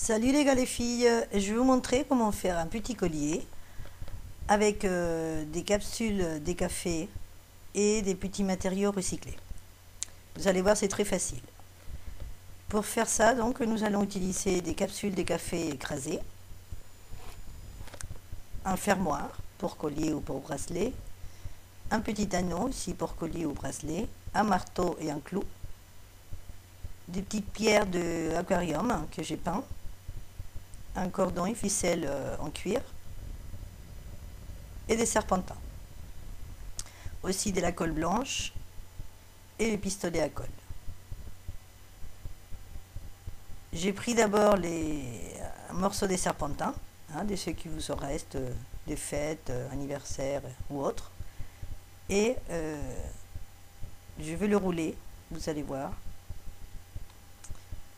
Salut les gars les filles, je vais vous montrer comment faire un petit collier avec des capsules des cafés et des petits matériaux recyclés. Vous allez voir, c'est très facile. Pour faire ça, donc, nous allons utiliser des capsules des cafés écrasées, un fermoir pour collier ou pour bracelet, un petit anneau ici pour collier ou bracelet, un marteau et un clou, des petites pierres de aquarium que j'ai peint, un cordon et ficelle en cuir et des serpentins. Aussi de la colle blanche et le pistolet à colle. J'ai pris d'abord un morceau des serpentins, de ceux qui vous en restent, des fêtes, anniversaires ou autres. Et je vais le rouler, vous allez voir.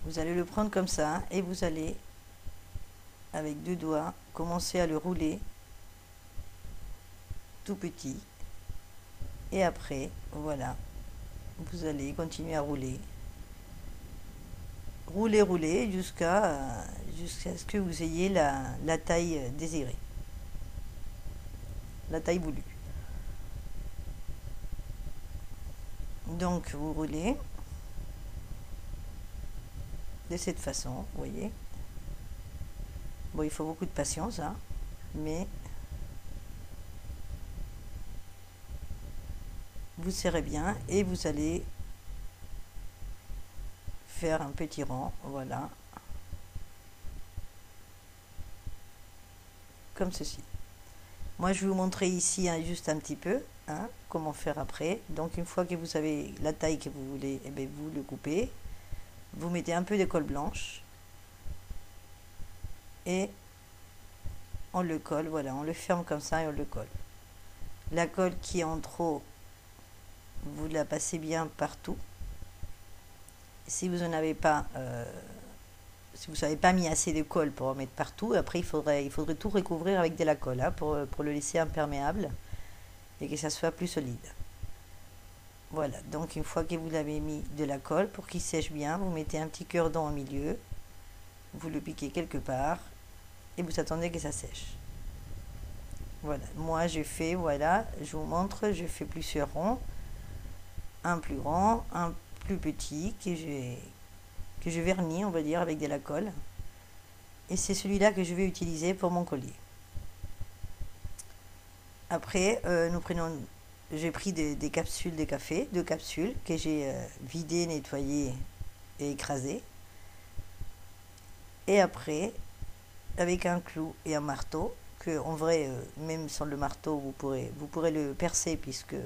Vous allez le prendre comme ça et vous allez, avec deux doigts, commencer à le rouler tout petit. Et après, voilà, vous allez continuer à rouler. Rouler jusqu'à ce que vous ayez la taille désirée, la taille voulue. Donc vous roulez de cette façon, vous voyez. Bon, il faut beaucoup de patience, mais vous serrez bien et vous allez faire un petit rang, voilà, comme ceci. Moi, je vais vous montrer ici juste un petit peu comment faire après. Donc, une fois que vous avez la taille que vous voulez, eh bien, vous le coupez. Vous mettez un peu de colle blanche et on le colle, voilà, on le ferme comme ça et on le colle. La colle qui est en trop, vous la passez bien partout. Si vous n'en avez pas, si vous n'avez pas mis assez de colle pour en mettre partout, après il faudrait tout recouvrir avec de la colle pour le laisser imperméable et que ça soit plus solide. Voilà, donc une fois que vous l'avez mis de la colle, pour qu'il sèche bien, vous mettez un petit cure-dent au milieu, vous le piquez quelque part et vous attendez que ça sèche. Voilà, moi j'ai fait, voilà, je vous montre, je fais plusieurs ronds, un plus grand, un plus petit que je vernis, on va dire, avec de la colle. Et c'est celui-là que je vais utiliser pour mon collier. Après, j'ai pris des capsules de café, deux capsules que j'ai vidées, nettoyées et écrasées. Et après, avec un clou et un marteau, que en vrai, même sans le marteau, vous pourrez le percer puisque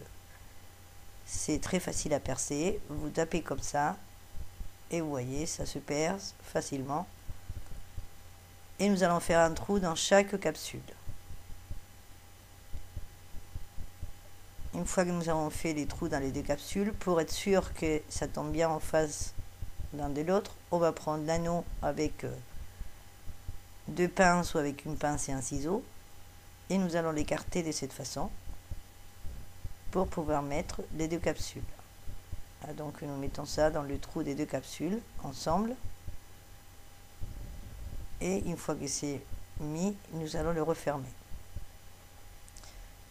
c'est très facile à percer. Vous tapez comme ça et vous voyez, ça se perce facilement. Et nous allons faire un trou dans chaque capsule. Une fois que nous avons fait les trous dans les deux capsules, pour être sûr que ça tombe bien en face l'un de l'autre, on va prendre l'anneau avec deux pinces ou avec une pince et un ciseau. Et nous allons l'écarter de cette façon pour pouvoir mettre les deux capsules. Donc nous mettons ça dans le trou des deux capsules ensemble. Et une fois que c'est mis, nous allons le refermer.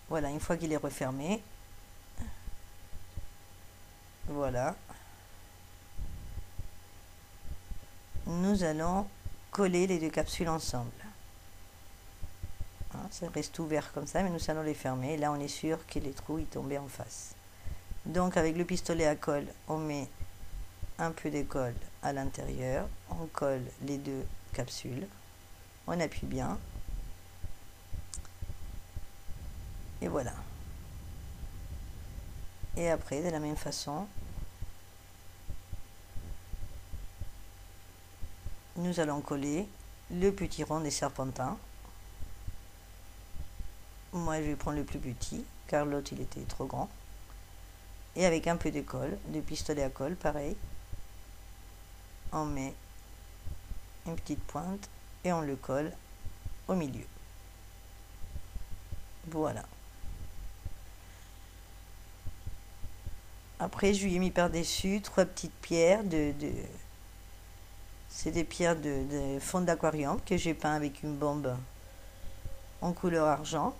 Voilà, une fois qu'il est refermé, voilà, nous allons coller les deux capsules ensemble. Ça reste ouvert comme ça, mais nous allons les fermer. Là, on est sûr que les trous y tombaient en face. Donc, avec le pistolet à colle, on met un peu de colle à l'intérieur. On colle les deux capsules. On appuie bien. Et voilà. Et après, de la même façon, nous allons coller le petit rond des serpentins. Moi, je vais prendre le plus petit, car l'autre, il était trop grand. Et avec un peu de colle, de pistolet à colle, pareil, on met une petite pointe et on le colle au milieu. Voilà. Après, je lui ai mis par-dessus trois petites pierres C'est des pierres de fond d'aquarium que j'ai peint avec une bombe en couleur argent.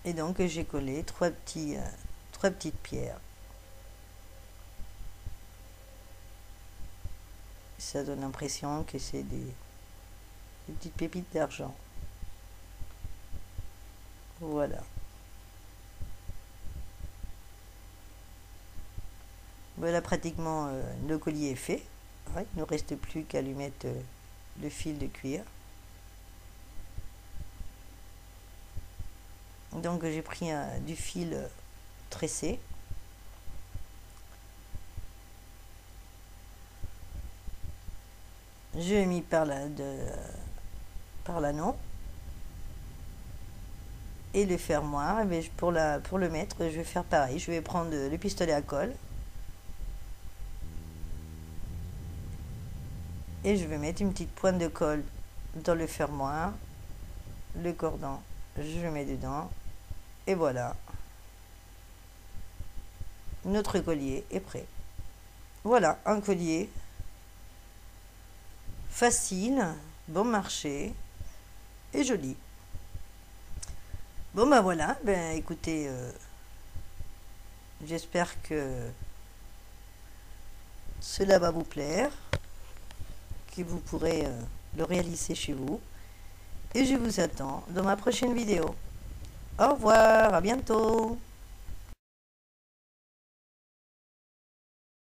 Et donc j'ai collé trois petites pierres. Ça donne l'impression que c'est des petites pépites d'argent. Voilà. Voilà, pratiquement le collier est fait. Ouais, il ne reste plus qu'à lui mettre le fil de cuir. Donc j'ai pris du fil tressé. Je l'ai mis par l'anneau. Et le fermoir, eh bien, pour le mettre, je vais faire pareil. Je vais prendre le pistolet à colle. Et je vais mettre une petite pointe de colle dans le fermoir. Le cordon, je le mets dedans. Et voilà. Notre collier est prêt. Voilà, un collier facile, bon marché et joli. Bon ben voilà, ben écoutez, j'espère que cela va vous plaire, que vous pourrez le réaliser chez vous. Et je vous attends dans ma prochaine vidéo. Au revoir, à bientôt.